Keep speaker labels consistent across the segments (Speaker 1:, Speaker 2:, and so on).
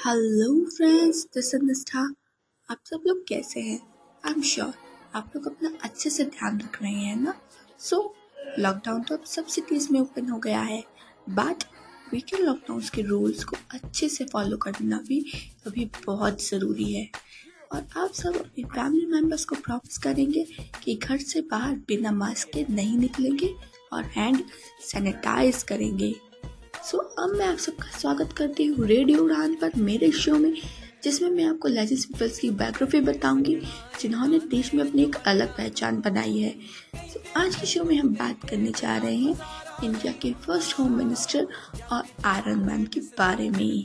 Speaker 1: Hello friends, this is निष्ठा। आप सब लोग कैसे हैं? आई एम श्योर आप लोग अपना अच्छे से ध्यान रख रहे हैं ना। सो लॉकडाउन तो अब सब सिटीज़ में ओपन हो गया है, बट वीकेंड लॉकडाउन के रूल्स को अच्छे से फॉलो करना भी अभी बहुत ज़रूरी है। और आप सब अपने फैमिली मेम्बर्स को प्रॉमिस करेंगे कि घर से बाहर बिना मास्क के नहीं निकलेंगे और हैंड सैनिटाइज करेंगे। अब मैं आप सबका स्वागत करती हूँ रेडियो उड़ान पर, मेरे शो में, जिसमें मैं आपको लेजेंड्स पीपल्स की बायोग्राफी बताऊंगी जिन्होंने देश में अपनी एक अलग पहचान बनाई है। आज के शो में हम बात करने जा रहे हैं इंडिया के फर्स्ट होम मिनिस्टर और आयरन मैन के बारे में।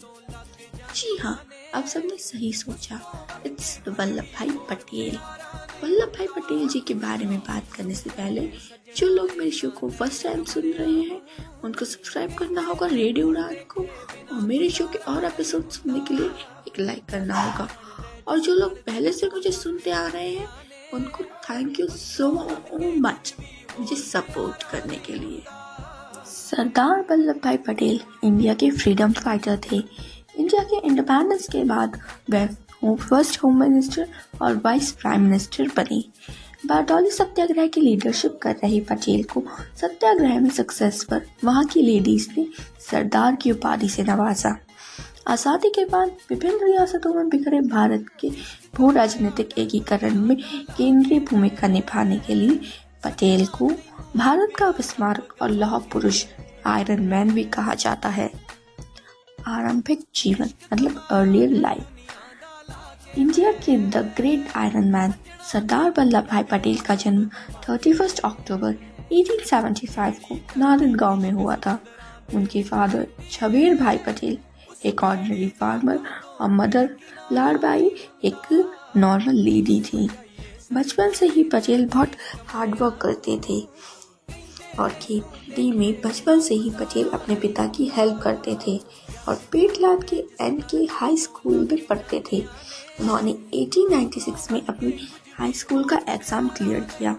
Speaker 1: जी हाँ, आप सबने सही सोचा, इट्स वल्लभ भाई पटेल। वल्लभ भाई पटेल जी के बारे में बात करने से पहले जो लोग मेरे शो को फर्स्ट टाइम सुन रहे हैं उनको सब्सक्राइब करना होगा रेडियो उड़ान को, और मेरे शो के और एपिसोड सुनने के लिए एक लाइक करना होगा। और जो लोग पहले से मुझे सुनते आ रहे हैं उनको थैंक यू सो मच मुझे सपोर्ट करने के लिए। सरदार वल्लभ भाई पटेल इंडिया के फ्रीडम फाइटर थे। इंडिया के इंडिपेंडेंस के बाद वह फर्स्ट होम मिनिस्टर और वाइस प्राइम मिनिस्टर बने। बारडोली सत्याग्रह की लीडरशिप कर रहे पटेल को सत्याग्रह में सक्सेस पर वहां की लेडीज ने सरदार की उपाधि से नवाजा। आज़ादी के बाद विभिन्न रियासतों में बिखरे भारत के भू राजनीतिक एकीकरण में केंद्रीय भूमिका निभाने के लिए पटेल को भारत का अविस्मारक और लौह पुरुष आयरन मैन भी कहा जाता है। आरंभिक जीवन मतलब अर्लियर लाइफ। इंडिया के the great iron man Sardar Vallabh भाई पटेल का जन्म 31 अक्टूबर 1875 को नांदेड़ गांव में हुआ था। उनके फादर छबीर भाई पटेल एक ऑर्डिनरी फार्मर और मदर लाड़बाई एक नॉर्मल लेडी थी। बचपन से ही पटेल बहुत हार्डवर्क करते थे और खेती में बचपन से ही पटेल अपने पिता की हेल्प करते थे और पेटलाद के NK हाई स्कूल में पढ़ते थे। उन्होंने 1896 में अपनी हाई स्कूल का एग्ज़ाम क्लियर किया।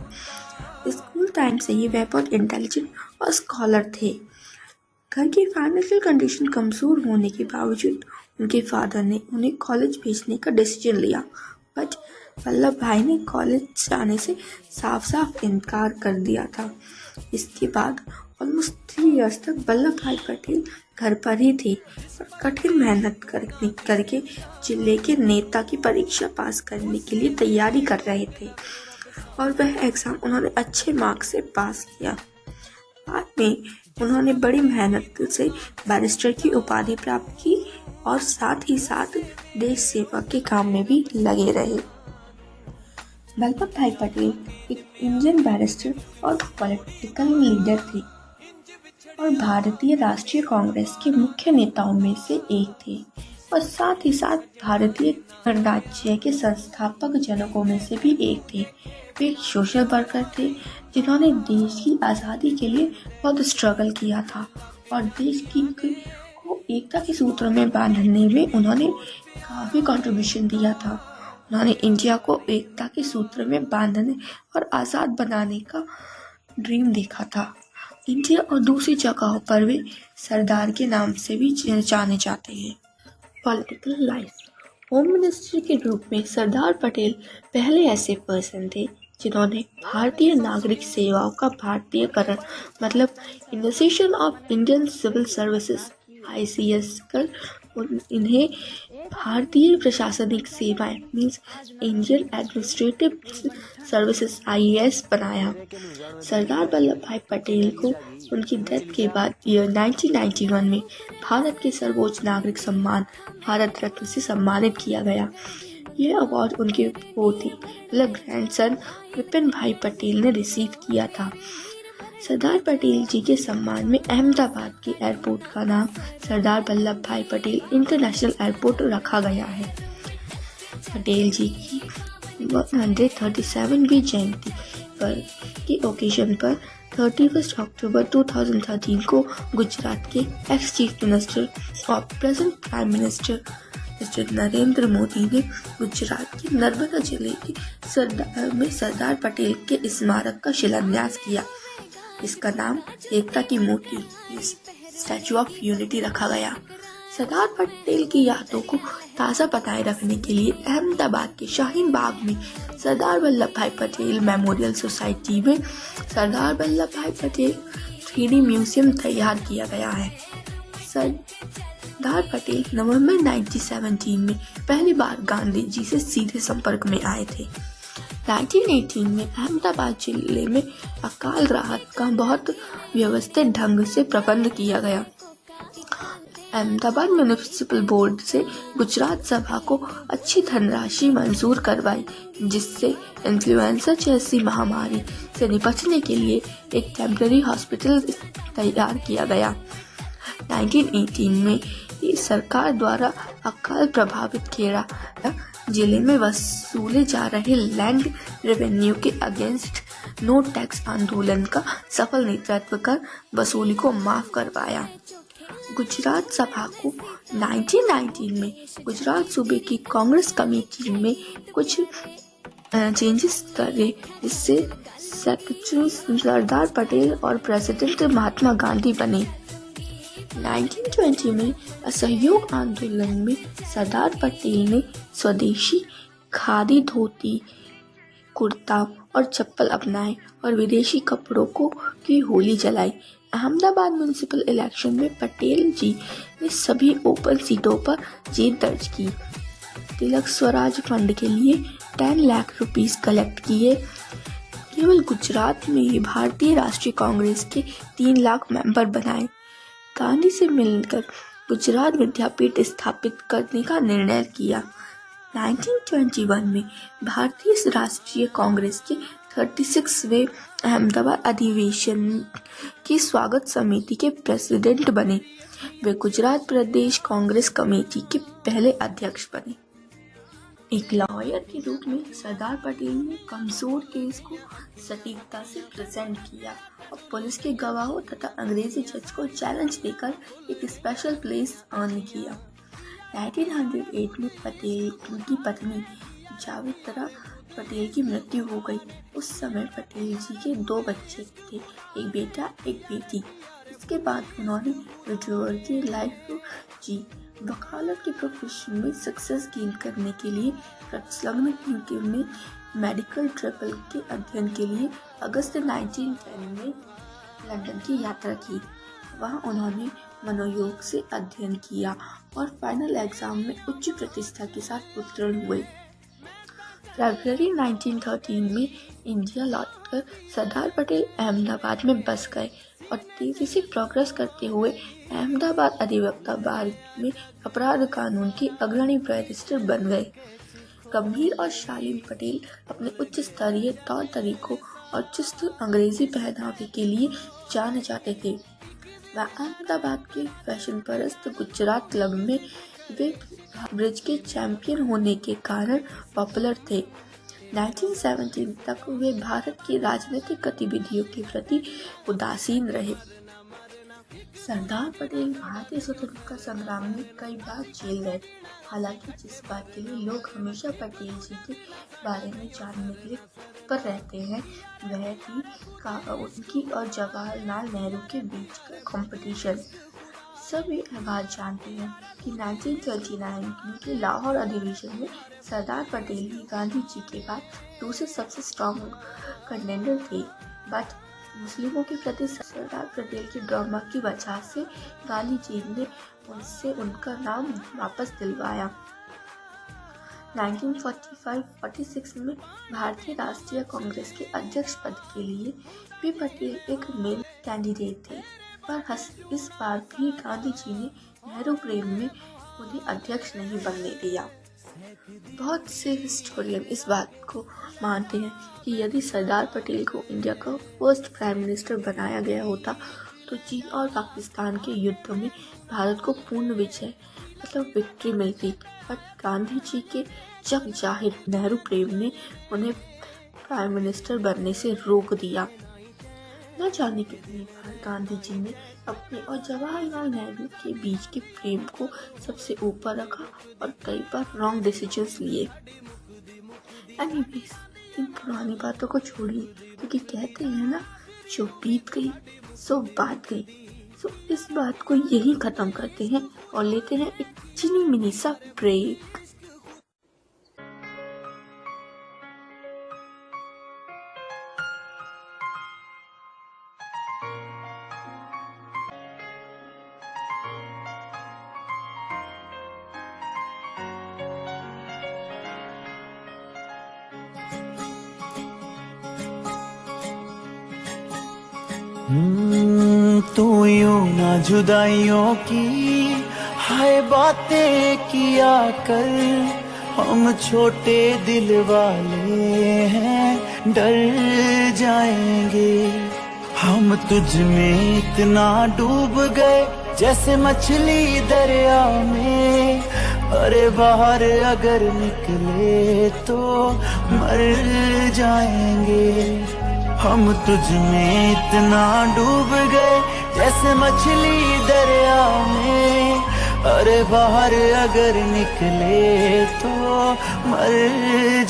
Speaker 1: स्कूल टाइम से ही वह बहुत इंटेलिजेंट और स्कॉलर थे। घर की फाइनेंशियल कंडीशन कमज़ोर होने के बावजूद उनके फादर ने उन्हें कॉलेज भेजने का डिसीजन लिया, बट वल्लभ भाई ने कॉलेज जाने से साफ साफ इनकार कर दिया था। इसके बाद ऑलमोस्ट 3 इयर्स तक वल्लभ भाई पटेल घर पर ही थे और कठिन मेहनत करके जिले के नेता की परीक्षा पास करने के लिए तैयारी कर रहे थे और वह एग्ज़ाम उन्होंने अच्छे मार्क्स से पास किया। बाद में उन्होंने बड़ी मेहनत से बैरिस्टर की उपाधि प्राप्त की और साथ ही साथ देश सेवा के काम में भी लगे रहे। वल्लभ भाई पटेल एक इंडियन बैरिस्टर और पॉलिटिकल लीडर थे और भारतीय राष्ट्रीय कांग्रेस के मुख्य नेताओं में से एक थे और साथ ही साथ भारतीय गणराज्य के संस्थापक जनकों में से भी एक थे। वे एक सोशल वर्कर थे जिन्होंने देश की आज़ादी के लिए बहुत स्ट्रगल किया था और देश की को एकता के सूत्रों में बांधने में उन्होंने काफ़ी कंट्रीब्यूशन दिया था। उन्होंने इंडिया को एकता के सूत्र में बांधने और आज़ाद बनाने का ड्रीम देखा था। इंडिया और दूसरी जगहों पर वे सरदार के नाम से भी जाने जाते हैं। Political life. होम मिनिस्टर के रूप में सरदार पटेल पहले ऐसे पर्सन थे जिन्होंने भारतीय नागरिक सेवाओं का भारतीयकरण मतलब initiation of Indian civil services ICS कर इन्हें भारतीय प्रशासनिक सेवाएं means Indian administrative services IAS बनाया। सरदार वल्लभ भाई पटेल को उनकी डेथ के बाद ईयर 1991 में भारत के सर्वोच्च नागरिक सम्मान भारत रत्न से सम्मानित किया गया। यह अवार्ड उनके पोती मतलब ग्रैंडसन विपिन भाई पटेल ने रिसीव किया था। सरदार पटेल जी के सम्मान में अहमदाबाद के एयरपोर्ट का नाम सरदार वल्लभ भाई पटेल इंटरनेशनल एयरपोर्ट रखा गया है। पटेल जी की 137वीं जयंती पर के ओकेजन पर 31 अक्टूबर 2013 को गुजरात के एक्स चीफ मिनिस्टर और present prime minister mister Narendra Modi ने गुजरात के नर्मदा जिले के सरदार पटेल के स्मारक का शिलान्यास किया। इसका नाम एकता की मूर्ति स्टैचू ऑफ यूनिटी रखा गया। सरदार पटेल की यादों को ताज़ा बनाए रखने के लिए अहमदाबाद के शाहीन बाग में सरदार वल्लभ भाई पटेल मेमोरियल सोसाइटी में सरदार वल्लभ भाई पटेल 3D म्यूजियम तैयार किया गया है। सरदार पटेल नवंबर 1917 में पहली बार गांधी जी से सीधे संपर्क में आए थे। 1918 में अहमदाबाद जिले में अकाल राहत का बहुत व्यवस्थित ढंग से प्रबंध किया गया। अहमदाबाद म्युनिसिपल बोर्ड से गुजरात सभा को अच्छी धनराशि मंजूर करवाई, जिससे इन्फ्लुएंजा जैसी महामारी से निपटने के लिए एक टेम्पररी हॉस्पिटल तैयार किया गया। 1918 में सरकार द्वारा अकाल प्रभावित खेड़ा जिले में वसूले जा रहे लैंड रेवेन्यू के अगेंस्ट नो टैक्स आंदोलन का सफल नेतृत्व कर वसूली को माफ करवाया। गुजरात सभा को 1919 में गुजरात सूबे की कांग्रेस कमेटी में कुछ चेंजेस करे, जिससे सेक्रेटरी सरदार पटेल और प्रेसिडेंट महात्मा गांधी बने। 1920 में असहयोग आंदोलन में सरदार पटेल ने स्वदेशी खादी धोती, कुर्ता और चप्पल अपनाए और विदेशी कपड़ों की होली जलाई। अहमदाबाद म्युनिसिपल इलेक्शन में पटेल जी ने सभी ओपन सीटों पर जीत दर्ज की। तिलक स्वराज फंड के लिए 10 लाख रुपीस कलेक्ट किए। केवल गुजरात में भारतीय राष्ट्रीय कांग्रेस के 3 लाख मेंबर बनाए। गांधी से मिलकर गुजरात विद्यापीठ स्थापित करने का निर्णय किया। 1921 में भारतीय राष्ट्रीय कांग्रेस के 36वें अहमदाबाद अधिवेशन की स्वागत समिति के प्रेसिडेंट बने। वे गुजरात प्रदेश कांग्रेस कमेटी के पहले अध्यक्ष बने। एक लॉयर के रूप में सरदार पटेल ने कमजोर केस को सटीकता से प्रेजेंट किया और पुलिस के गवाहों तथा अंग्रेजी जज को चैलेंज देकर एक स्पेशल प्लेस अर्न किया। 1908 में पटेल की पत्नी जावेदरा पटेल की मृत्यु हो गई। उस समय पटेल जी के 2 बच्चे थे, एक बेटा एक बेटी। इसके बाद उन्होंने विडोअर की लाइफ जी। वकालत के प्रोफेशन में सक्सेस गेन करने के लिए संलग्न में मेडिकल ट्रिपल के अध्ययन के लिए अगस्त 1910 में लंदन की यात्रा की। वहाँ उन्होंने मनोयोग से अध्ययन किया और फाइनल एग्जाम में उच्च प्रतिष्ठा के साथ उत्तीर्ण हुए। फरवरी 1913 में इंडिया लौटकर सरदार पटेल अहमदाबाद में बस गए और तेजी से प्रोग्रेस करते हुए अहमदाबाद अधिवक्ता बार में अपराध कानून के अग्रणी बैरिस्टर बन गए। गंभीर और शालीन पटेल अपने उच्च स्तरीय तौर तरीकों और चुस्त अंग्रेजी पहनावे के लिए जाने जाते थे। वह अहमदाबाद के फैशन परस्त गुजरात क्लब में वे ब्रिज के चैंपियन होने के कारण पॉपुलर थे। 1917 तक वे भारत की राजनीतिक गतिविधियों के प्रति उदासीन रहे। सरदार पटेल भारतीय स्वतंत्रता संग्राम में कई बार जेल गए। हालांकि जिस बात के लिए लोग हमेशा पटेल जी के बारे में जानने के लिए पर रहते हैं, वह थी उनकी और जवाहरलाल नेहरू के बीच का कंपटीशन। सभी यह बात जानते हैं कि 1939 के लाहौर अधिवेशन में सरदार पटेल ही गांधी जी के बाद दूसरे सबसे स्ट्रॉन्ग कंटेंडर थे, बट मुस्लिमों के प्रति सरदार पटेल के ड्रामा की वजह से गांधी जी ने उनसे उनका नाम वापस दिलवाया। 1945-46 में भारतीय राष्ट्रीय कांग्रेस के अध्यक्ष पद के लिए भी पटेल एक मेल कैंडिडेट थे, पर इस बार भी गांधी जी ने नेहरू प्रेम में उन्हें अध्यक्ष नहीं बनने दिया। बहुत से हिस्टोरियन इस बात को मानते हैं कि यदि सरदार पटेल को इंडिया का फर्स्ट प्राइम मिनिस्टर बनाया गया होता तो चीन और पाकिस्तान के युद्ध में भारत को पूर्ण विजय विक्ट्री मिलती, बट गांधी जी के जग जाहिर नेहरू प्रेम ने उन्हें प्राइम मिनिस्टर बनने से रोक दिया। न जाने कितनी बार गांधी जी ने अपने और जवाहरलाल नेहरू के बीच के प्रेम को सबसे ऊपर रखा और कई बार रॉन्ग डिसीजंस लिए। एनीवेज, इन पुरानी बातों को छोड़िए, क्योंकि कहते हैं ना, जो बीत गई सो बात गई। तो इस बात को यही खत्म करते हैं और लेते हैं एक चिनी मिनी सा ब्रेक।
Speaker 2: तू यूं ना जुदाइयों की हाय बातें किया कर, हम छोटे दिल वाले हैं डर जाएंगे। हम तुझ में इतना डूब गए जैसे मछली दरिया में, अरे बाहर अगर निकले तो मर जाएंगे। हम तुझ में इतना डूब गए जैसे मछली दरिया में, अरे बाहर अगर निकले तो मर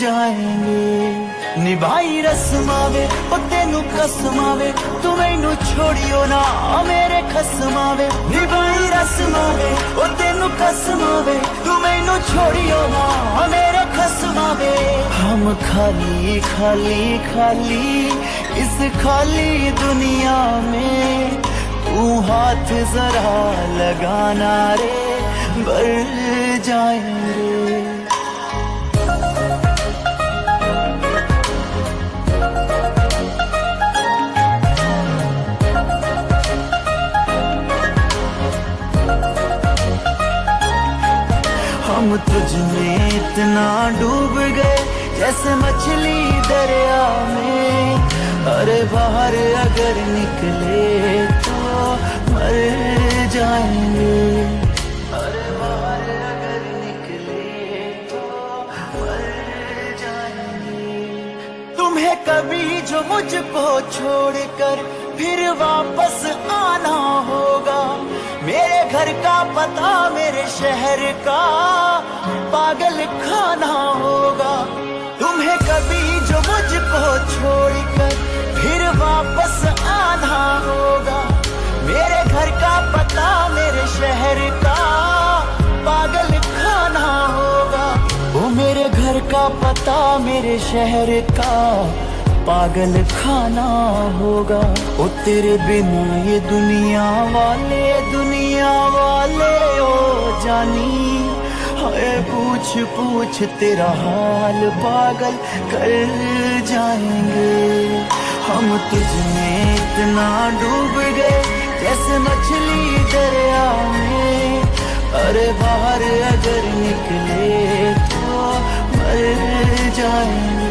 Speaker 2: जाएंगे। निभाई रस्मावे ओ तेनू कसमावे, तू मैनू छोड़ियो ना मेरे खसमावे। निभाई रस्मावे ओ तेनू कसमावे, तू मैनू छोड़ियो ना मेरे खसमावे। हम खाली खाली खाली इस खाली दुनिया में, तू हाथ जरा लगाना रे भर जाएंगे। हम तुझ में इतना डूब गए जैसे मछली दरिया में, अरे बाहर अगर निकले तो मर जाएंगे। अरे बाहर अगर निकले तो मर जाएंगे। तुम्हें कभी जो मुझको छोड़कर फिर वापस आना होगा, मेरे घर का पता मेरे शहर का पागल खाना होगा। तुम्हें कभी जो मुझको छोड़कर फिर वापस आना होगा, मेरे घर का पता मेरे शहर का पागल खाना होगा। वो मेरे घर का पता मेरे शहर का पागल खाना होगा। ओ तेरे बिना ये दुनिया वाले ओ जानी, हाय पूछ पूछ तेरा हाल पागल कर जाएंगे। हम तुझ में इतना डूब गए जैसे मछली दरिया में, अरे बाहर अगर निकले तो मर जाएंगे।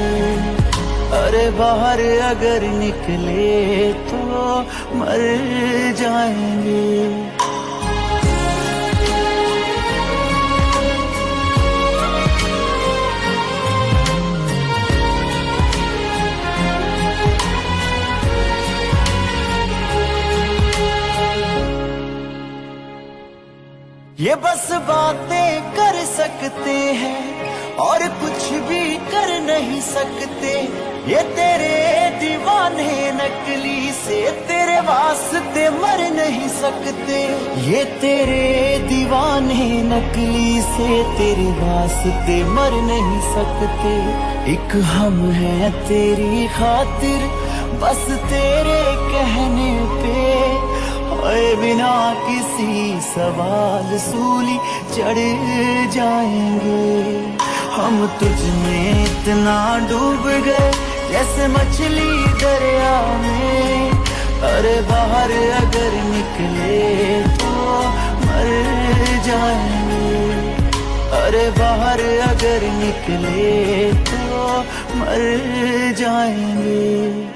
Speaker 2: अरे बाहर अगर निकले तो मर जाएंगे। ये बस बातें कर सकते हैं और कुछ भी कर नहीं सकते। ये तेरे दीवाने नकली से तेरे वास्ते मर नहीं सकते। ये तेरे दीवाने नकली से तेरे वास्ते मर नहीं सकते। एक हम हैं तेरी खातिर बस तेरे कहने पे, ओए बिना किसी सवाल सूली चढ़ जाएंगे। हम तुझ में इतना डूब गए जैसे मछली दरिया में, अरे बाहर अगर निकले तो मर जाएंगे। अरे बाहर अगर निकले तो मर जाएंगे।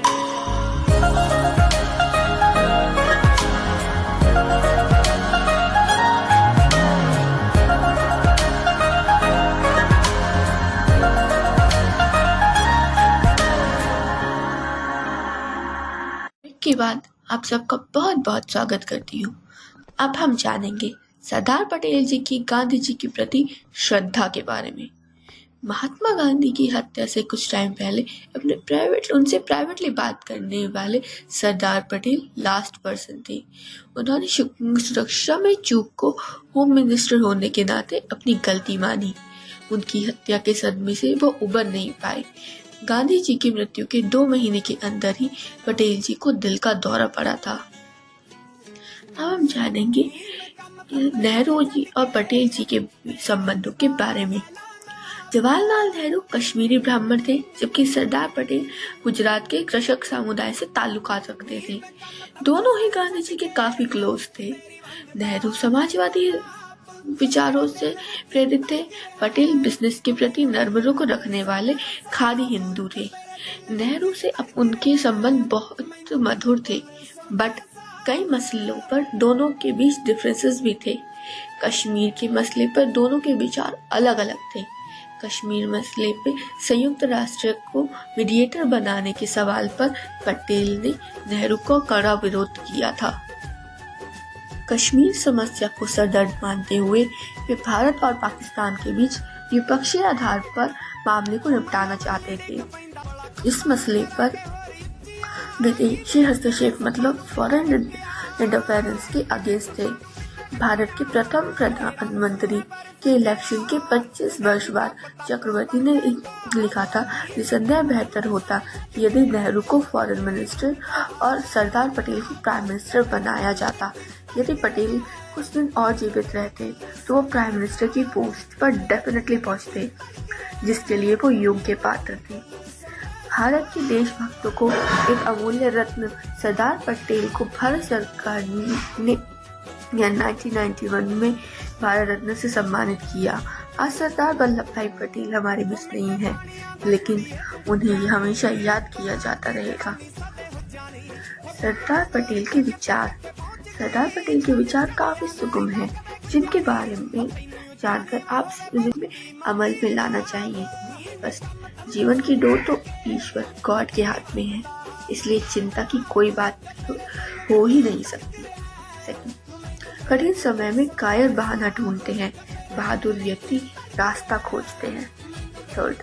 Speaker 1: के बाद आप सबका बहुत बहुत स्वागत करती हूँ। अब हम जानेंगे सरदार पटेल जी की गांधी जी के प्रति श्रद्धा के बारे में। महात्मा गांधी की हत्या से कुछ टाइम पहले उनसे प्राइवेटली बात करने वाले सरदार पटेल लास्ट पर्सन थे। उन्होंने सुरक्षा में चूक को होम मिनिस्टर होने के नाते अपनी गलती मानी। उनकी हत्या के सदमे से वो उबर नहीं पाए। गांधी जी की मृत्यु के 2 महीने के अंदर ही पटेल जी को दिल का दौरा पड़ा था। अब हम जानेंगे नेहरू जी और पटेल जी के संबंधों के बारे में। जवाहरलाल नेहरू कश्मीरी ब्राह्मण थे, जबकि सरदार पटेल गुजरात के कृषक समुदाय से ताल्लुकात रखते थे। दोनों ही गांधी जी के काफी क्लोज थे। नेहरू समाजवादी विचारों से प्रेरित थे। पटेल बिजनेस के प्रति नर्म रुख रखने वाले खादी हिंदू थे। नेहरू से अब उनके संबंध बहुत मधुर थे, बट कई मसलों पर दोनों के बीच डिफरेंसेस भी थे। कश्मीर के मसले पर दोनों के विचार अलग अलग थे। कश्मीर मसले पे संयुक्त राष्ट्र को मीडिएटर बनाने के सवाल पर पटेल ने नेहरू को कड़ा विरोध किया था। कश्मीर समस्या को सरदर्द मानते हुए वे भारत और पाकिस्तान के बीच द्विपक्षीय आधार पर मामले को निपटाना चाहते थे। इस मसले पर विदेशी हस्तक्षेप मतलब फॉरेन इंटरफेरेंस के अगेंस्ट थे। भारत के प्रथम प्रधानमंत्री के इलेक्शन के 25 वर्ष बाद चक्रवर्ती ने लिखा था, निसंदेह बेहतर होता यदि नेहरू को फॉरेन मिनिस्टर और सरदार पटेल को प्राइम मिनिस्टर बनाया जाता। यदि पटेल कुछ दिन और जीवित रहते तो वो प्राइम मिनिस्टर की पोस्ट पर डेफिनेटली पहुंचते, जिसके लिए वो योग्य पात्र थे। भारत के देशभक्तों को एक अमूल्य रत्न सरदार पटेल को भारत सरकार ने 1991 में भारत रत्न से सम्मानित किया। आज सरदार वल्लभ भाई पटेल हमारे बीच नहीं है, लेकिन उन्हें हमेशा याद किया जाता रहेगा। सरदार पटेल के विचार काफी सुगम हैं, जिनके बारे में जानकर आप में अमल में लाना चाहिए। बस जीवन की डोर तो ईश्वर गॉड के हाथ में है, इसलिए चिंता की कोई बात हो ही नहीं सकती। सेकंड, कठिन समय में कायर बहाना ढूंढते हैं, बहादुर व्यक्ति रास्ता खोजते हैं। थर्ड,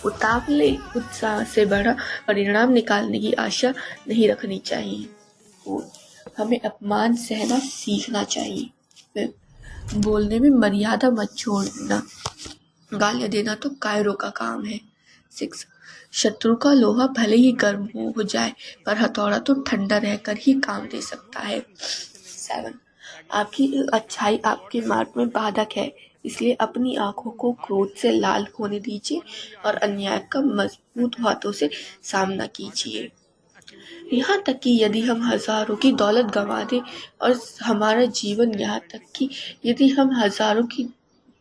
Speaker 1: उतावले उत्साह से बड़ा परिणाम निकालने की आशा नहीं रखनी चाहिए। फोर्थ, हमें अपमान सहना सीखना चाहिए। फिफ्थ, बोलने में मर्यादा मत छोड़ना, गालियां देना तो कायरों का काम है। 6, शत्रु का लोहा भले ही गर्म हो जाए, पर हथौड़ा तो ठंडा रहकर ही काम दे सकता है। 7, आपकी अच्छाई आपके मार्ग में बाधक है, इसलिए अपनी आंखों को क्रोध से लाल होने दीजिए और अन्याय का मजबूत हाथों से सामना कीजिए। यहाँ तक कि यदि हम हजारों की दौलत गंवा दें और हमारा जीवन यहाँ तक कि यदि हम हजारों की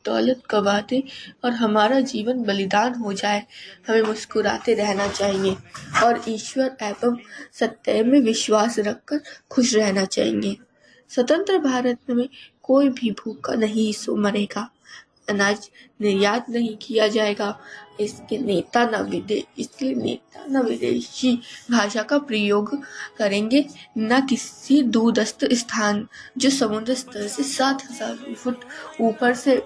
Speaker 1: दौलत गंवा दें और हमारा जीवन बलिदान हो जाए, हमें मुस्कुराते रहना चाहिए और ईश्वर एवं सत्य में विश्वास रखकर खुश रहना चाहिए। स्वतंत्र भारत में कोई भी भूखा नहीं मरेगा, अनाज निर्यात नहीं किया जाएगा, इसलिए नेता न विदेशी भाषा का प्रयोग करेंगे, न किसी दूरस्थ स्थान जो समुद्र स्तर से 7,000 फुट ऊपर से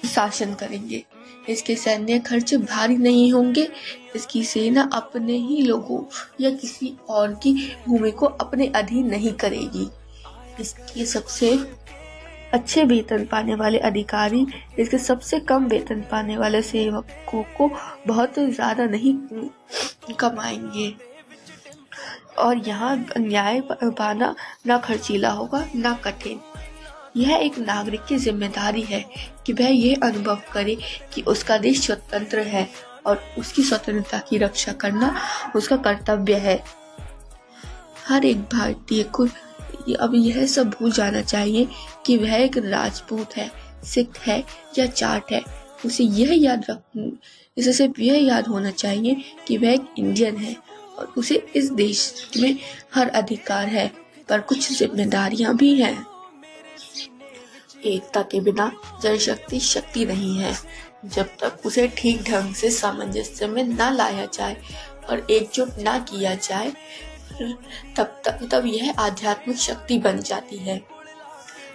Speaker 1: शासन करेंगे। इसके सैन्य खर्च भारी नहीं होंगे। इसकी सेना अपने ही लोगों या किसी और की भूमि को अपने अधीन नहीं करेगी। इसके सबसे अच्छे वेतन पाने वाले अधिकारी इसके सबसे कम वेतन पाने वाले सेवकों को बहुत ज्यादा नहीं कमाएंगे और यहाँ न्याय पाना ना खर्चीला होगा ना कठिन। यह एक नागरिक की जिम्मेदारी है कि वह यह अनुभव करे कि उसका देश स्वतंत्र है और उसकी स्वतंत्रता की रक्षा करना उसका कर्तव्य है। हर एक भारतीय को अब यह सब भूल जाना चाहिए कि वह एक राजपूत है, सिख है या जाट है। उसे सिर्फ यह याद होना चाहिए कि वह एक इंडियन है और उसे इस देश में हर अधिकार है, पर कुछ जिम्मेदारियां भी हैं। एकता के बिना जनशक्ति शक्ति नहीं है। जब तक उसे ठीक ढंग से सामंजस्य में न लाया जाए और एकजुट न किया जाए, तब यह आध्यात्मिक शक्ति बन जाती है।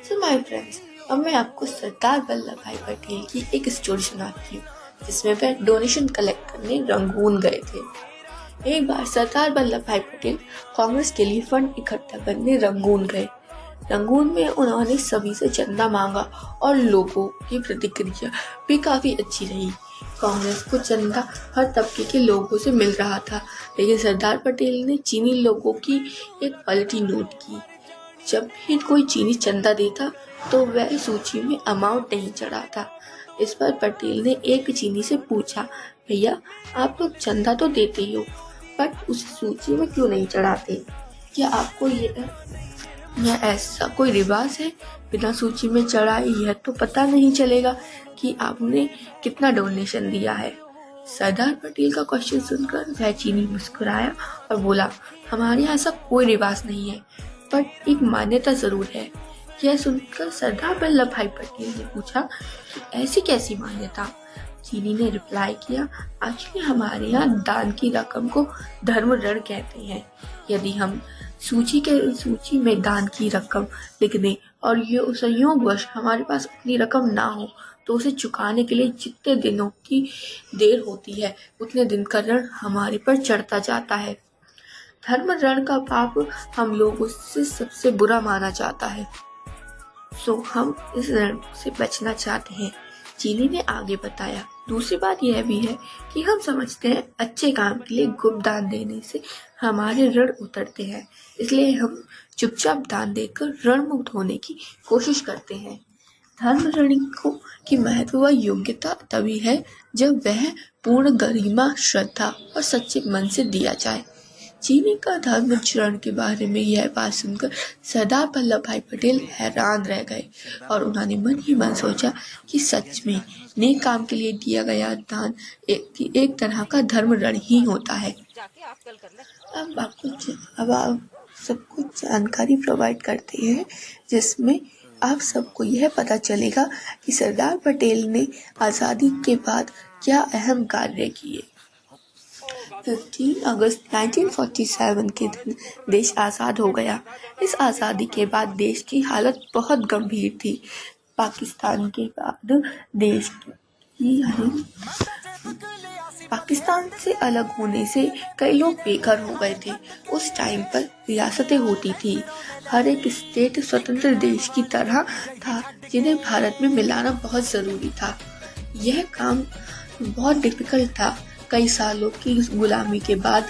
Speaker 1: सो माय फ्रेंड्स, अब मैं आपको सरदार वल्लभ भाई पटेल की एक स्टोरी सुनाती हूँ जिसमें वह डोनेशन कलेक्ट करने रंगून गए थे। एक बार सरदार वल्लभ भाई पटेल कांग्रेस के लिए फंड इकट्ठा करने रंगून गए। रंगून में उन्होंने सभी से चंदा मांगा और लोगों की प्रतिक्रिया भी काफी अच्छी रही। कांग्रेस को चंदा हर तबके के लोगों से मिल रहा था, लेकिन सरदार पटेल ने चीनी लोगों की एक पलटी नोट की। जब भी कोई चीनी चंदा देता तो वह सूची में अमाउंट नहीं चढ़ाता। इस पर पटेल ने एक चीनी से पूछा, भैया आप लोग चंदा तो देते ही हो, बट उस सूची में क्यों नहीं चढ़ाते? क्या आपको यह ऐसा कोई रिवाज है? बिना सूची में चढ़ाए यह तो पता नहीं चलेगा कि आपने कितना डोनेशन दिया है। सरदार पटेल का क्वेश्चन सुनकर वह चीनी मुस्कुराया और बोला, हमारे यहाँ ऐसा कोई रिवाज नहीं है, पर एक मान्यता जरूर है। यह सुनकर सरदार वल्लभ भाई पटेल ने पूछा कि ऐसी कैसी मान्यता? चीनी ने रिप्लाई किया, एक्चुअली हमारे यहाँ दान की रकम को धर्म ऋण कहते हैं। यदि हम सूची में दान की रकम लिख दें और ये संयोगवश हमारे पास उतनी रकम ना हो, तो उसे चुकाने के लिए जितने दिनों की देर होती है उतने दिन का ऋण हमारे पर चढ़ता जाता है। धर्म ऋण का पाप हम लोगों से सबसे बुरा माना जाता है, सो हम इस ऋण से बचना चाहते हैं। चीनी ने आगे बताया, दूसरी बात यह भी है कि हम समझते हैं अच्छे काम के लिए गुप्त दान देने से हमारे ऋण उतरते हैं, इसलिए हम चुपचाप दान देकर ऋण मुक्त होने की कोशिश करते हैं। धर्म ऋण की महत्व व योग्यता तभी है जब वह पूर्ण गरिमा, श्रद्धा और सच्चे मन से दिया जाए। चीनी का धर्म ऋण के बारे में यह बात सुनकर सरदार वल्लभ भाई पटेल हैरान रह गए और उन्होंने मन ही मन सोचा कि सच में नेक काम के लिए दिया गया दान एक तरह का धर्म ऋण ही होता है। अब आप सबको जानकारी प्रोवाइड करते हैं, जिसमें आप सबको यह पता चलेगा कि सरदार पटेल ने आज़ादी के बाद क्या अहम कार्य किए। 15 अगस्त 1947 के दिन देश आज़ाद हो गया। इस आज़ादी के बाद देश की हालत बहुत गंभीर थी। पाकिस्तान के बाद पाकिस्तान से अलग होने से कई लोग बेघर हो गए थे। उस टाइम पर रियासतें होती थी। हर एक स्टेट स्वतंत्र देश की तरह था, जिन्हें भारत में मिलाना बहुत ज़रूरी था। यह काम बहुत डिफिकल्ट था। कई सालों की गुलामी के बाद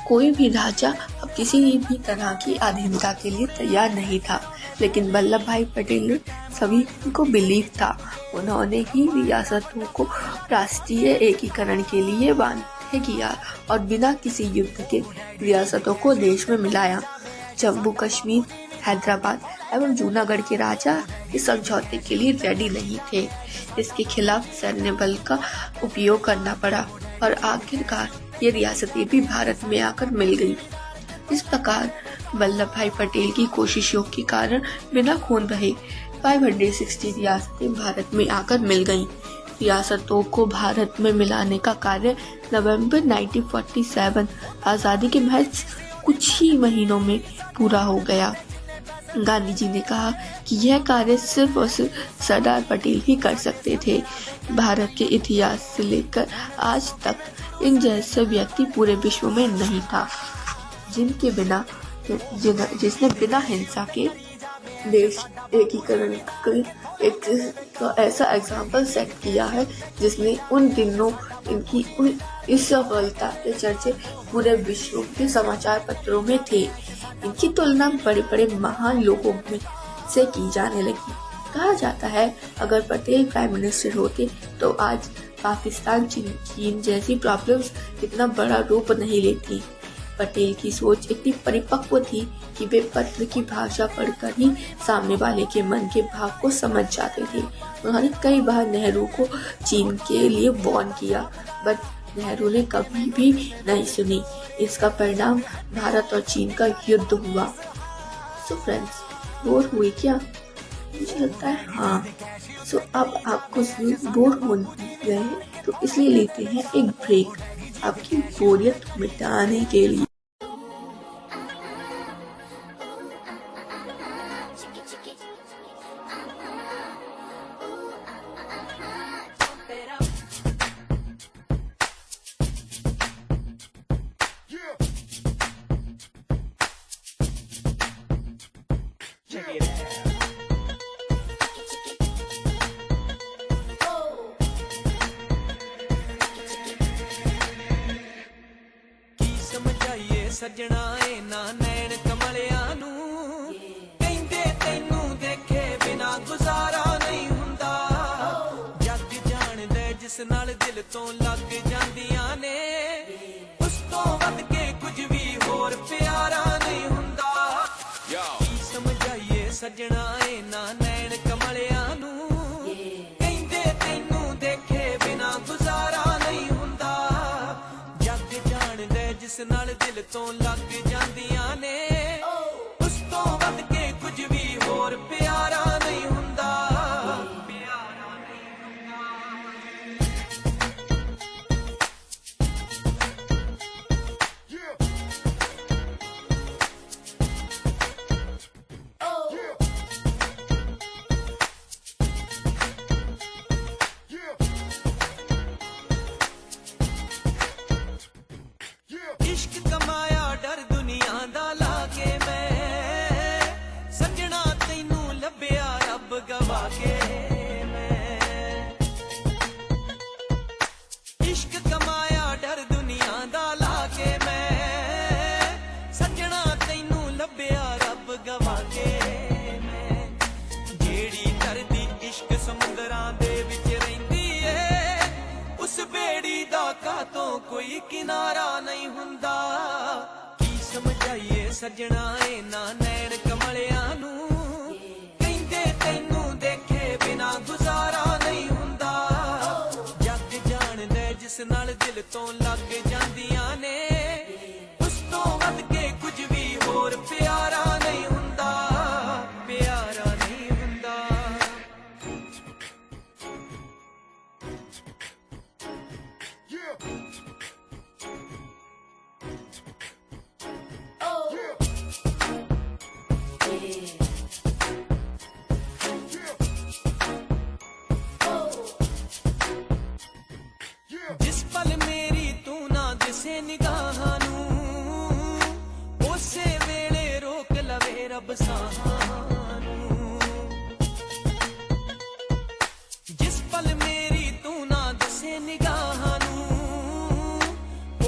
Speaker 1: कोई भी राजा अब किसी भी तरह की अधीनता के लिए तैयार नहीं था, लेकिन वल्लभ भाई पटेल सभी को बिलीव था। उन्होंने ही रियासतों को राष्ट्रीय एकीकरण के लिए बाध्य किया और बिना किसी युद्ध के रियासतों को देश में मिलाया। जम्मू कश्मीर, हैदराबाद एवं जूनागढ़ के राजा इस समझौते के लिए रेडी नहीं थे। इसके खिलाफ सैन्य बल का उपयोग करना पड़ा और आखिरकार ये रियासतें भी भारत में आकर मिल गई। इस प्रकार वल्लभ भाई पटेल की कोशिशों के कारण बिना खून बहे 560 रियासतें भारत में आकर मिल गईं। रियासतों को भारत में मिलाने का कार्य नवंबर 1947 आज़ादी के महज कुछ ही महीनों में पूरा हो गया। गांधी जी ने कहा कि यह कार्य सिर्फ और सिर्फ सरदार पटेल ही कर सकते थे। भारत के इतिहास से लेकर आज तक इन जैसे व्यक्ति पूरे विश्व में नहीं था, जिसने बिना हिंसा के देश एकीकरण एक ऐसा एग्जाम्पल सेट किया है, जिसने उन दिनों इनकी इस सफलता के चर्चे पूरे विश्व के समाचार पत्रों में थे। इनकी तुलना बड़े बड़े महान लोगों में से की जाने लगी। कहा जाता है अगर पटेल प्राइम मिनिस्टर होते तो आज पाकिस्तान, चीन जैसी प्रॉब्लम्स इतना बड़ा रूप नहीं लेती। पटेल की सोच इतनी परिपक्व थी कि वे पत्र की भाषा पढ़कर ही सामने वाले के मन के भाव को समझ जाते थे। उन्होंने कई बार नेहरू को चीन के लिए वार्न किया, बट नेहरू ने कभी भी नहीं सुनी। इसका परिणाम भारत और चीन का युद्ध हुआ। सो फ्रेंड्स, बोर हुए क्या? मुझे लगता है हाँ। सो अब आपको बोर हो गए तो इसलिए लेते हैं एक ब्रेक, आपकी बोरियत मिटाने के लिए।
Speaker 2: सजना इना नैन कमलिया नू कहंदे तैनू देखे बिना गुजारा नहीं हुंदा जग जाणदे जिस नाल दिल तो लग जांदियां ने उस तो वध के कुछ भी होर प्यारा नहीं हुंदा की समझाइए सजना इना नैन कमलिया नू कहंदे तैनू देखे बिना गुजारा नहीं हुंदा जग जाणदे जिस नाल दिल तो लग जांदियां ने उस तो वध के कुछ भी होर प्यारा नहीं हुंदा इश्क कमाया डर दुनिया दा लाके मैं सजना तैनू लभ्या रब गवा के मैं इश्क कमाया डर दुनिया दा लाके मैं सजना तैनू लभ्या रब गवा के मैं जेड़ी धरती इश्क समुंदरां दे विच रहिंदी है उस बेड़ी दा कातों कोई किनारा नहीं हुंदा की समझाइए सजना इना नैन कमलिया नू कहंदे तैनू देखे बिना गुजारा नहीं हुंदा जग जाणदे जिस नाल दिल तो लग जांदियां ने उस तो वध के कुछ भी होर प्यारा नहीं हुंदा प्यारा नहीं हुंदा जिस पल मेरी तू ना दिसे निगाहां नू उसे वेले रोक लवे रब साहां नू जिस पल मेरी तू ना दिसे निगाहां नू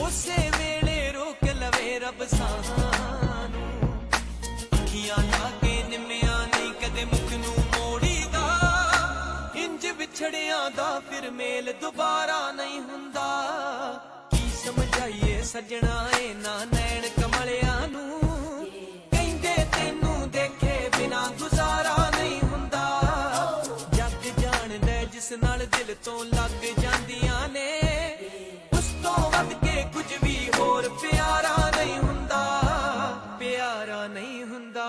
Speaker 2: उसे वेले रोक लवे रब साहां नू अखियां लाके निम्मिया नहीं कदे मुख नू मोड़ीदा इंज विछड़ियां दा फिर मेल दोबारा नहीं हुंदा की समझाइए सजना इना नैन कमलिया नू कहंदे तैनू देखे बिना गुजारा नहीं हुंदा जग जाणदे जिस नाल दिल तो लग जांदियां ने उस तो वध के कुछ भी होर प्यारा नहीं हुंदा प्यारा नहीं हुंदा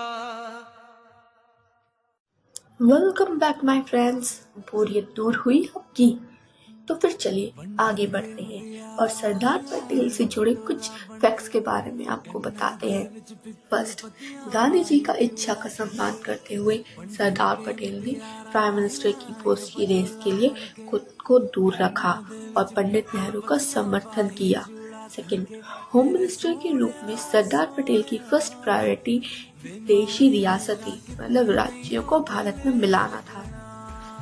Speaker 1: वेलकम बैक माय फ्रेंड्स। बोरियत दूर हुई आपकी? तो फिर चलिए आगे बढ़ते हैं और सरदार पटेल से जुड़े कुछ फैक्ट्स के बारे में आपको बताते हैं। फर्स्ट, गांधी जी का इच्छा का सम्मान करते हुए सरदार पटेल ने प्राइम मिनिस्टर की पोस्ट की रेस के लिए खुद को दूर रखा और पंडित नेहरू का समर्थन किया। सेकंड, होम मिनिस्टर के रूप में सरदार पटेल की फर्स्ट प्रायोरिटी देशी रियासती मतलब राज्यों को भारत में मिलाना था।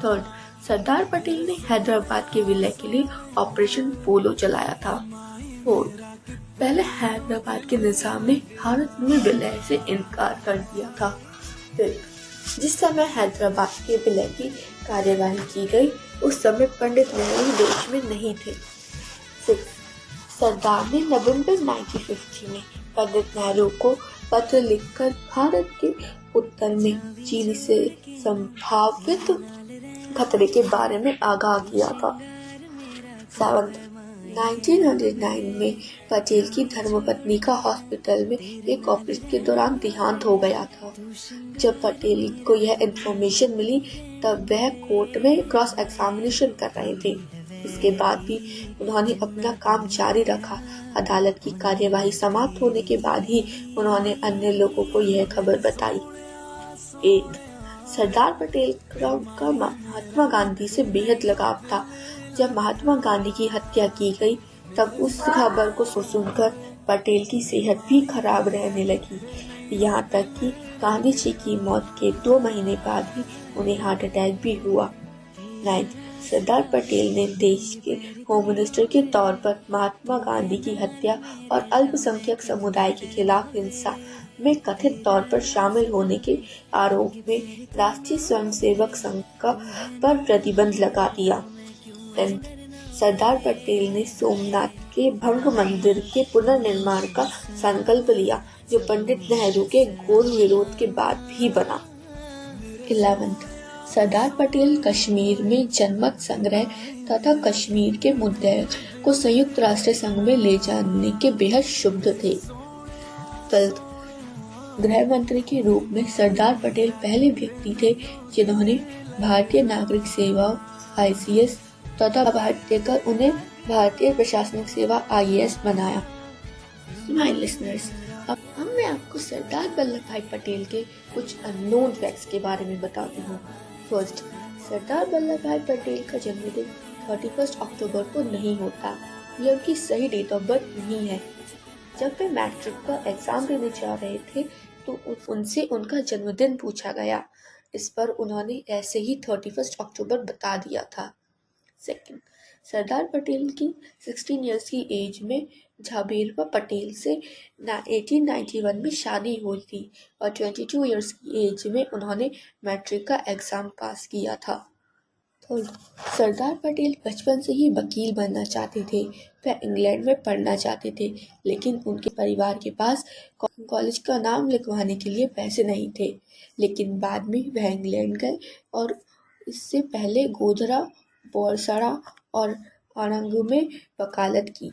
Speaker 1: थर्ड, सरदार पटेल ने हैदराबाद के विलय के लिए ऑपरेशन पोलो चलाया था। फोर्थ, पहले हैदराबाद के निजाम ने भारत में विलय से इनकार कर दिया था। फिफ्थ, जिस समय हैदराबाद के विलय की कार्यवाही की गई उस समय पंडित नेहरू देश में नहीं थे। सिक्स, सरदार ने नवंबर 1950 में पंडित नेहरू को पत्र लिखकर भारत के उत्तर में चीन से संभावित खतरे के बारे में आगाह किया था। 7, 1909 में पटेल की धर्मपत्नी का हॉस्पिटल में एक ऑपरेशन के दौरान देहांत हो गया था। जब पटेल को यह इन्फॉर्मेशन मिली तब वह कोर्ट में क्रॉस एग्जामिनेशन कर रहे थे। इसके बाद भी उन्होंने अपना काम जारी रखा। अदालत की कार्यवाही समाप्त होने के बाद ही उन्होंने अन्य लोगों को यह खबर बताई। 8, सरदार पटेल का महात्मा गांधी से बेहद लगाव था। जब महात्मा गांधी की हत्या की गई तब उस खबर को सुनकर पटेल की सेहत भी खराब रहने लगी। यहाँ तक कि गांधी जी की मौत के 2 महीने बाद ही उन्हें हार्ट अटैक भी हुआ। 9, सरदार पटेल ने देश के होम मिनिस्टर के तौर पर महात्मा गांधी की हत्या और अल्पसंख्यक समुदाय के खिलाफ हिंसा में कथित तौर पर शामिल होने के आरोप में राष्ट्रीय स्वयंसेवक संघ पर प्रतिबंध लगा दिया। सरदार पटेल ने सोमनाथ के भंग मंदिर के पुनर्निर्माण का संकल्प लिया, जो पंडित नेहरू के घोर विरोध के बाद भी बना। 11 सरदार पटेल कश्मीर में जनमत संग्रह तथा कश्मीर के मुद्दे को संयुक्त राष्ट्र संघ में ले जाने के बेहद शुभ थे। 12 गृह मंत्री के रूप में सरदार पटेल पहले व्यक्ति थे जिन्होंने भारतीय नागरिक सेवा ICS तथा भारतीय कर उन्हें भारतीय प्रशासनिक सेवा IAS बनाया। माय लिसनर्स, अब मैं आपको सरदार वल्लभ भाई पटेल के कुछ अननोन फैक्ट्स के बारे में बताती हूँ। फर्स्ट, सरदार वल्लभ भाई पटेल का जन्मदिन 31 अक्टूबर को नहीं होता। यह उनकी सही डेट ऑफ बर्थ नहीं है। जब वे मैट्रिक का एग्जाम देने जा रहे थे तो उनसे उनका जन्मदिन पूछा गया। इस पर उन्होंने ऐसे ही 31 अक्टूबर बता दिया था। सेकंड, सरदार पटेल की 16 इयर्स की एज में झाबेरवा पटेल से 1891 में शादी हुई थी और 22 इयर्स की एज में उन्होंने मैट्रिक का एग्जाम पास किया था। थर्ड, सरदार पटेल बचपन से ही वकील बनना चाहते थे। वह इंग्लैंड में पढ़ना चाहते थे, लेकिन उनके परिवार के पास कॉलेज का नाम लिखवाने के लिए पैसे नहीं थे। लेकिन बाद में वह इंग्लैंड गए और इससे पहले गोधरा, बोरसड़ा और आरंग में वकालत की।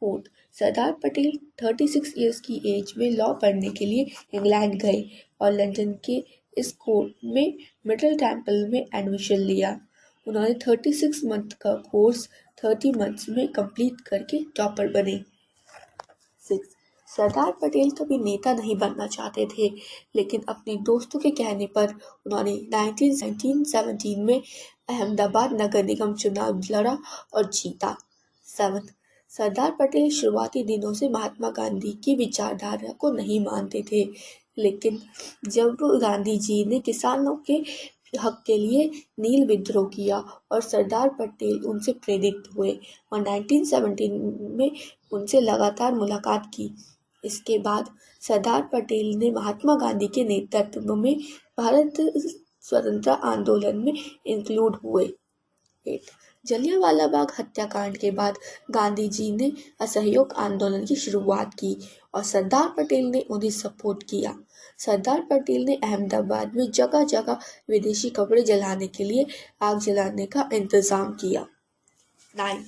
Speaker 1: फोर्थ, सरदार पटेल 36 इयर्स की एज में लॉ पढ़ने के लिए इंग्लैंड गए और लंदन के इस कोर्ट में मिडिल टेम्पल में एडमिशन लिया। उन्होंने 36 मंथ का कोर्स 30 मंथ्स में कंप्लीट करके टॉपर बने। 6, सरदार पटेल कभी नेता नहीं बनना चाहते थे, लेकिन अपने दोस्तों के कहने पर उन्होंने 1917 में अहमदाबाद नगर निगम चुनाव लड़ा और जीता। 7, सरदार पटेल शुरुआती दिनों से महात्मा गांधी की विचारधारा को नहीं मानते थे, लेकिन जब गांधी जी ने किसानों के हक के लिए नील विद्रोह किया और सरदार पटेल उनसे प्रेरित हुए और 1917 में उनसे लगातार मुलाकात की। इसके बाद सरदार पटेल ने महात्मा गांधी के नेतृत्व में भारत स्वतंत्रता आंदोलन में इंक्लूड हुए। 8, जलियांवाला बाग हत्याकांड के बाद गांधी जी ने असहयोग आंदोलन की शुरुआत की और सरदार पटेल ने उन्हें सपोर्ट किया। सरदार पटेल ने अहमदाबाद में जगह जगह विदेशी कपड़े जलाने के लिए आग जलाने का इंतजाम किया। 9,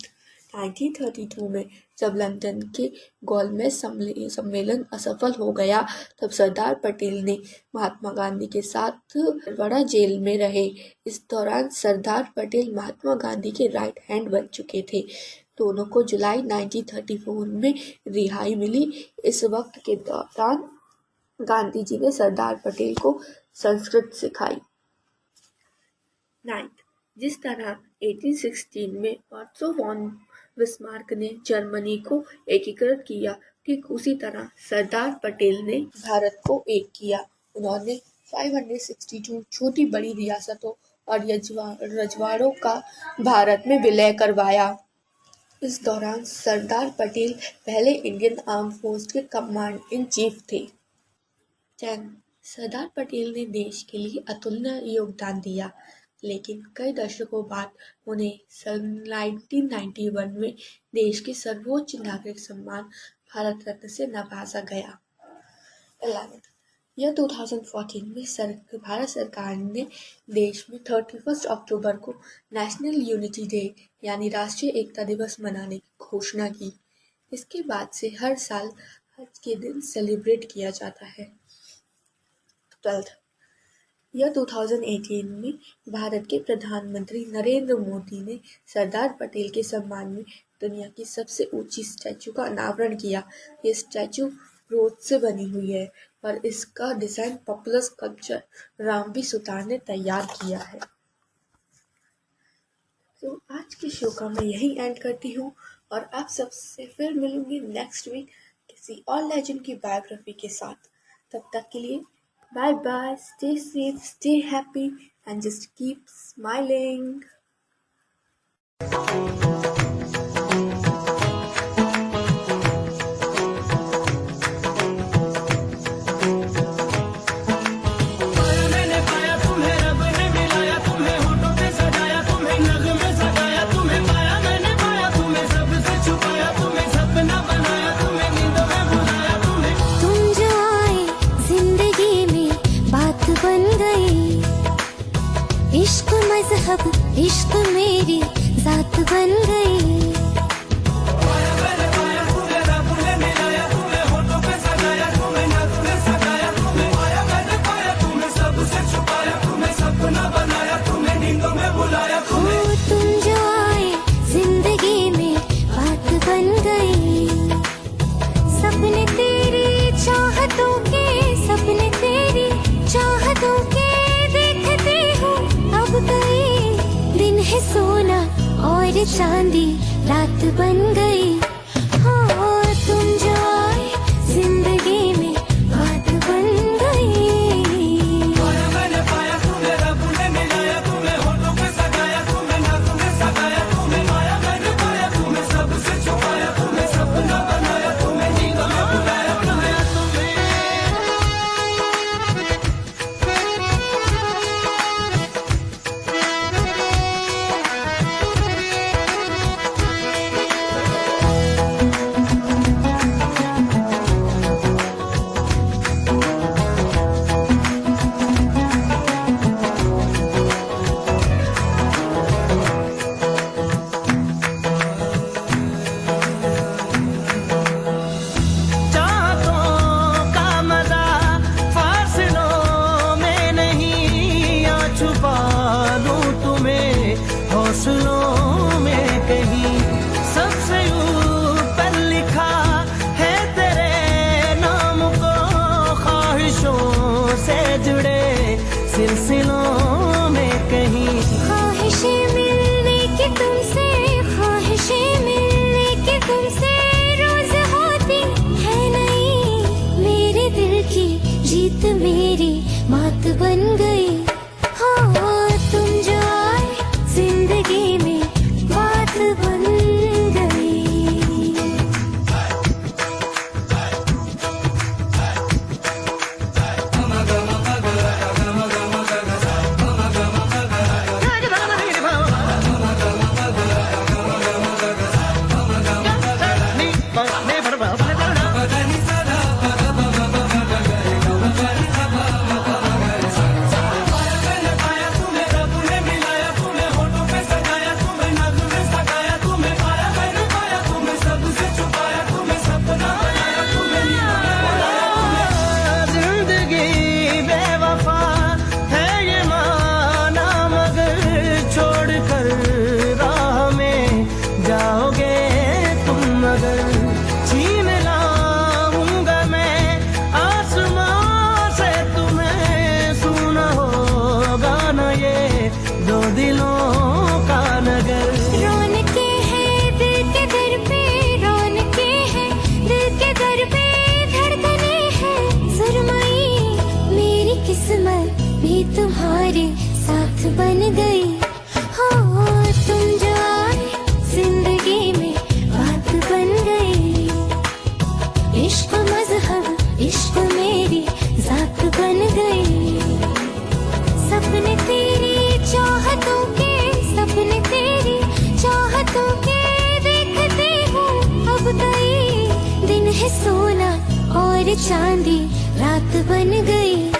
Speaker 1: 1932 में जब लंदन के गोलमेज सम्मेलन असफल हो गया, तब सरदार पटेल ने महात्मा गांधी के साथ बड़ा जेल में रहे। इस दौरान सरदार पटेल महात्मा गांधी के राइट हैंड बन चुके थे। दोनों को जुलाई 1934 में रिहाई मिली। इस वक्त के दौरान गांधी जी ने सरदार पटेल को संस्कृत सिखाई। 9, जिस तरह 1816 में ऑटो वॉन बिस्मार्क ने जर्मनी को एकीकृत किया, ठीक उसी तरह सरदार पटेल ने भारत को एक किया। उन्होंने 562 छोटी बड़ी रियासतों और रजवाड़ों का भारत में विलय करवाया। इस दौरान सरदार पटेल पहले इंडियन आर्म फोर्स के कमांड इन चीफ थे। 10, सरदार पटेल ने देश के लिए अतुलनीय योगदान दिया, लेकिन कई दशकों बाद उन्हें सन 1991 में देश के सर्वोच्च नागरिक सम्मान भारत रत्न से नवाजा गया। 11, यह 2014 में भारत सरकार ने देश में 31 अक्टूबर को नेशनल यूनिटी डे यानी राष्ट्रीय एकता दिवस मनाने की घोषणा की। इसके बाद से हर साल आज के दिन सेलिब्रेट किया जाता है। 12, यह 2018 में भारत के प्रधानमंत्री नरेंद्र मोदी ने सरदार पटेल के सम्मान में दुनिया की सबसे ऊंची स्टैचू का अनावरण किया। ये स्टैचू ब्रोंज से बनी हुई है और इसका डिजाइन पॉपुलर स्कल्पचर रामबी सुतार ने तैयार किया है। तो आज के शो का मैं यही एंड करती हूँ और आप सबसे फिर मिलूंगी नेक्स्ट वीक किसी और लेजेंड की बायोग्राफी के साथ। तब तक के लिए bye bye, stay safe, stay happy, and just keep smiling.
Speaker 3: मेरी जात बन गई। तुम जो आए जिंदगी में बात बन गई। सपने तेरी चाहतों के, सपने तेरी चाहतों के देखते हूँ अब गई। दिन है सोना और चांदी रात बन गई। हाँ तुम जो आए जिंदगी में बात बन गई।
Speaker 2: हौसलों में कहीं सबसे ऊपर लिखा है तेरे नाम को, ख्वाहिशों से जुड़े सिलसिलों में कहीं।
Speaker 3: ख्वाहिशें मिलने की तुमसे, ख्वाहिशें मिलने की तुमसे रोज होती है नहीं। मेरे दिल की जीत मेरी मात बन गई। हाँ तुम जो आए जिंदगी में बात बन गई।
Speaker 2: छीन लाऊंगा मैं आसमां से तुम्हें, सुना होगा न ये दो दिलों का नगर।
Speaker 3: रौनके हैं दिल के दर पे, रौनके हैं दिल के दर पे, धड़कने हैं सुरमई। मेरी किस्मत भी तुम्हारे साथ बन गई। हो तुम जो आए जिंदगी में बात बन गई। इश्क मजहब, इश्क मेरी जात बन गई। सपने तेरी चाहतों के, सपने तेरी चाहतों के देखते हूँ अब गई। दिन है सोना और चांदी रात बन गई।